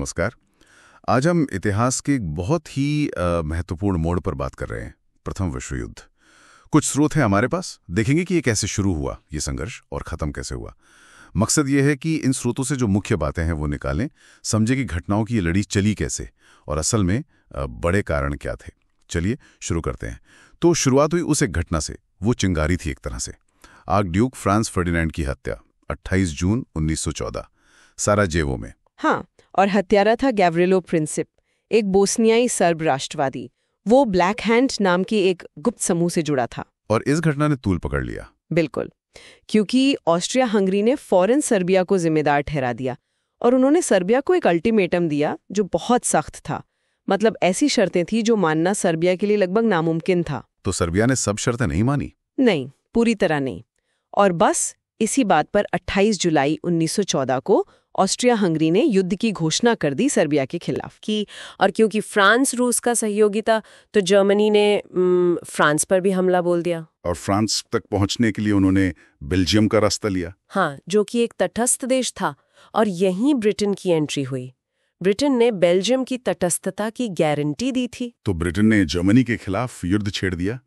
नमस्कार। आज हम इतिहास के एक बहुत ही महत्वपूर्ण मोड़ पर बात कर रहे हैं, प्रथम विश्व युद्ध। कुछ स्रोत हैं हमारे पास, देखेंगे कि ये कैसे शुरू हुआ, ये संघर्ष, और ख़त्म कैसे हुआ। मकसद ये है कि इन स्रोतों से जो मुख्य बातें हैं वो निकालें, समझे कि घटनाओं की ये लड़ी चली कैसे और असल में बड़े कारण क्या थे। चलिए शुरू करते हैं। तो शुरुआत हुई उस एक घटना से, वो चिंगारी थी एक तरह से। आर्कड्यूक फ्रांस फर्डिनेंड की हत्या 28 जून 1914 साराजेवो में। हाँ, और हत्यारा था गैव्रिलो प्रिंसिप, एक बोस्नियाई सर्ब राष्ट्रवादी। वो ब्लैक हैंड नाम की एक गुप्त समूह से जुड़ा था। और इस घटना ने तूल पकड़ लिया। बिल्कुल, क्योंकि ऑस्ट्रिया हंगरी ने फौरन सर्बिया को जिम्मेदार ठहरा दिया और उन्होंने सर्बिया को एक अल्टीमेटम दिया जो बहुत सख्त था। मतलब ऐसी शर्तें थी जो मानना सर्बिया के लिए लगभग नामुमकिन था। तो सर्बिया ने सब शर्तें नहीं मानी? नहीं, पूरी तरह नहीं। और बस इसी बात पर 28 जुलाई 1914 को ऑस्ट्रिया हंगरी ने युद्ध की घोषणा कर दी सर्बिया के खिलाफ की। और क्योंकि फ्रांस रूस का सहयोगी था तो जर्मनी ने फ्रांस पर भी हमला बोल दिया। और फ्रांस तक पहुंचने के लिए उन्होंने बेल्जियम का रास्ता लिया। हाँ, जो कि एक तटस्थ देश था। और यहीं ब्रिटेन की एंट्री हुई। ब्रिटेन ने बेल्जियम की तटस्थता की गारंटी दी थी। तो ब्रिटेन ने जर्मनी के खिलाफ युद्ध छेड़ दिया।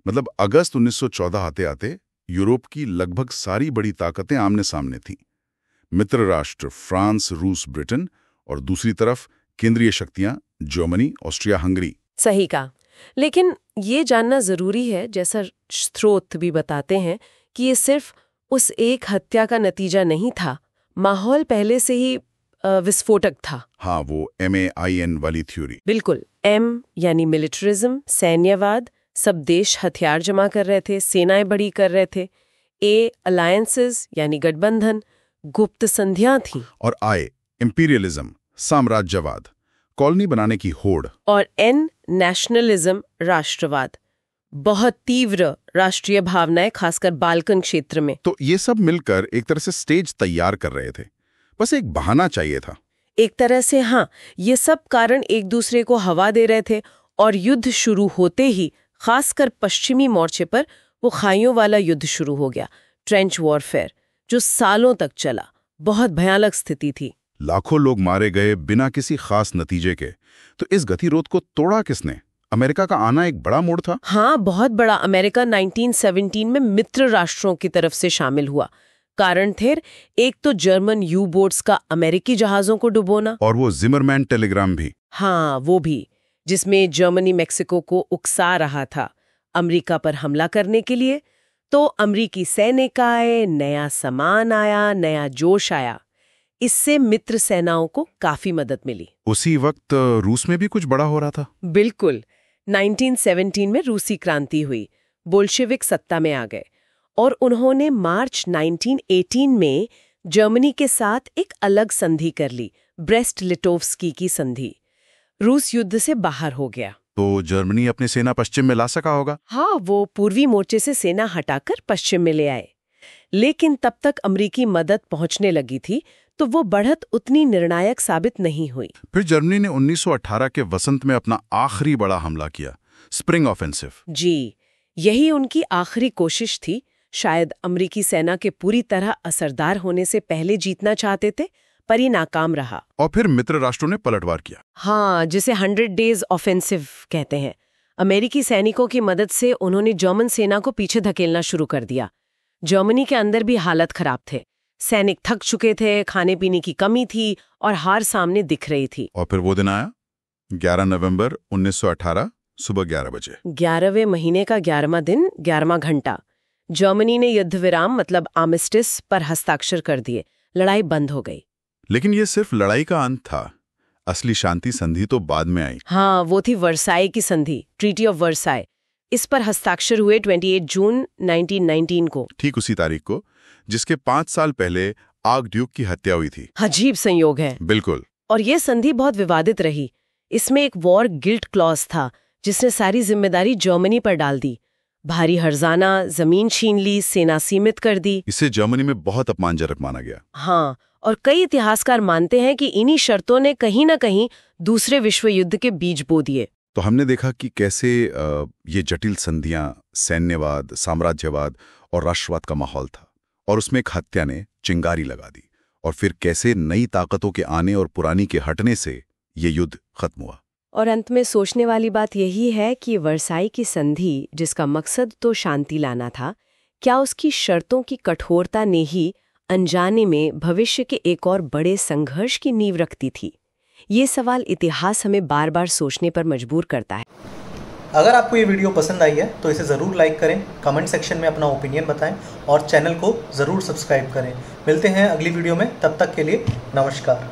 मतलब अगस्त 1914 आते आते यूरोप की लगभग सारी बड़ी ताकतें आमने सामने थीं। मित्र राष्ट्र फ्रांस, रूस, ब्रिटेन, और दूसरी तरफ केंद्रीय शक्तियां जर्मनी, ऑस्ट्रिया हंगरी। सही कहा। लेकिन ये जानना जरूरी है, जैसा स्रोत भी बताते हैं, कि ये सिर्फ उस एक हत्या का नतीजा नहीं था। माहौल पहले से ही विस्फोटक था। हाँ, वो MAIN वाली थ्योरी। बिल्कुल। M यानी मिलिट्रिज्म, सैन्यवाद। सब देश हथियार जमा कर रहे थे, सेनाएं बड़ी कर रहे थे। A अलायंसेस यानी गठबंधन, गुप्त संधियां थी। और I इंपीरियलिज्म, साम्राज्यवाद, कॉलोनी बनाने की होड़। और N नेशनलिज्म, राष्ट्रवाद। बहुत तीव्र राष्ट्रीय भावनाएं, खासकर बाल्कन क्षेत्र में। तो ये सब मिलकर एक तरह से स्टेज तैयार कर रहे थे। बस एक बहाना चाहिए था। एक तरह से हाँ, ये सब कारण एक दूसरे को हवा दे रहे थे। और युद्ध शुरू होते ही, खासकर पश्चिमी मोर्चे पर, वो खाइयों वाला युद्ध शुरू हो गया, ट्रेंच वॉरफेयर, जो सालों तक चला। बहुत भयानक स्थिति थी। लाखों लोग मारे गए बिना किसी खास नतीजे के। तो इस गतिरोध को तोड़ा किसने? अमेरिका का आना एक बड़ा मोड़ था। हाँ, बहुत बड़ा। अमेरिका 1917 में मित्र राष्ट्रों की तरफ से शामिल हुआ। कारण थे, एक तो जर्मन यू बोट्स का अमेरिकी जहाजों को डुबोना, और वो जिमरमैन टेलीग्राम भी। हाँ, वो भी, जिसमें जर्मनी मेक्सिको को उकसा रहा था अमेरिका पर हमला करने के लिए। तो अमेरिकी सैनिक आए, नया सामान आया, नया जोश आया। इससे मित्र सेनाओं को काफी मदद मिली। उसी वक्त रूस में भी कुछ बड़ा हो रहा था। बिल्कुल। 1917 में रूसी क्रांति हुई, बोल्शेविक सत्ता में आ गए और उन्होंने मार्च 1918 में जर्मनी के साथ एक अलग संधि कर ली, ब्रेस्ट लिटोव्स्की की संधि। रूस युद्ध से बाहर हो गया। तो जर्मनी अपनी सेना पश्चिम में ला सका होगा। हाँ, वो पूर्वी मोर्चे से सेना हटाकर पश्चिम में ले आए। लेकिन तब तक अमेरिकी मदद पहुंचने लगी थी, तो वो बढ़त उतनी निर्णायक साबित नहीं हुई। फिर जर्मनी ने 1918 के वसंत में अपना आखिरी बड़ा हमला किया, स्प्रिंग ऑफेंसिव। जी, यही उनकी आखिरी कोशिश थी। शायद अमेरिकी सेना के पूरी तरह असरदार होने से पहले जीतना चाहते थे, पर ये नाकाम रहा। और फिर मित्र राष्ट्रों ने पलटवार किया। हाँ, जिसे 100 डेज ऑफेंसिव कहते हैं। अमेरिकी सैनिकों की मदद से उन्होंने जर्मन सेना को पीछे धकेलना शुरू कर दिया। जर्मनी के अंदर भी हालत खराब थे। सैनिक थक चुके थे, खाने पीने की कमी थी और हार सामने दिख रही थी। और फिर वो दिन आया, 11 नवंबर 1918 सुबह 11 बजे। 11वें महीने का 11वां दिन, 11वां घंटा। जर्मनी ने युद्ध विराम मतलब आर्मिस्टिस पर हस्ताक्षर कर दिए। लड़ाई बंद हो गई। लेकिन ये सिर्फ लड़ाई का अंत था। असली शांति संधि तो बाद में आई। हाँ, वो थी वर्साई की संधि, ट्रीटी ऑफ वर्साई। इस पर हस्ताक्षर हुए 28 जून 1919 को। ठीक उसी तारीख को जिसके 5 साल पहले आर्कड्यूक की हत्या हुई थी। अजीब संयोग है। बिल्कुल। और ये संधि बहुत विवादित रही। इसमें एक वॉर गिल्ट क्लॉज था, जिसने सारी जिम्मेदारी जर्मनी पर डाल दी। भारी हर्जाना, जमीन छीन ली, सेना सीमित कर दी। इसे जर्मनी में बहुत अपमानजनक माना गया। हाँ, और कई इतिहासकार मानते हैं कि इन्हीं शर्तों ने कहीं न कहीं दूसरे विश्व युद्ध के बीज बो दिए। तो हमने देखा कि कैसे ये जटिल संधियां, सैन्यवाद, साम्राज्यवाद और राष्ट्रवाद का माहौल था, और उसमें एक हत्या ने चिंगारी लगा दी और फिर कैसे नई ताकतों के आने और पुरानी के हटने से ये युद्ध खत्म हुआ। और अंत में सोचने वाली बात यही है कि वर्साई की संधि, जिसका मकसद तो शांति लाना था, क्या उसकी शर्तों की कठोरता ने ही अनजाने में भविष्य के एक और बड़े संघर्ष की नींव रखती थी? ये सवाल इतिहास हमें बार बार सोचने पर मजबूर करता है। अगर आपको ये वीडियो पसंद आई है तो इसे ज़रूर लाइक करें, कमेंट सेक्शन में अपना ओपिनियन बताएं और चैनल को ज़रूर सब्सक्राइब करें। मिलते हैं अगली वीडियो में, तब तक के लिए नमस्कार।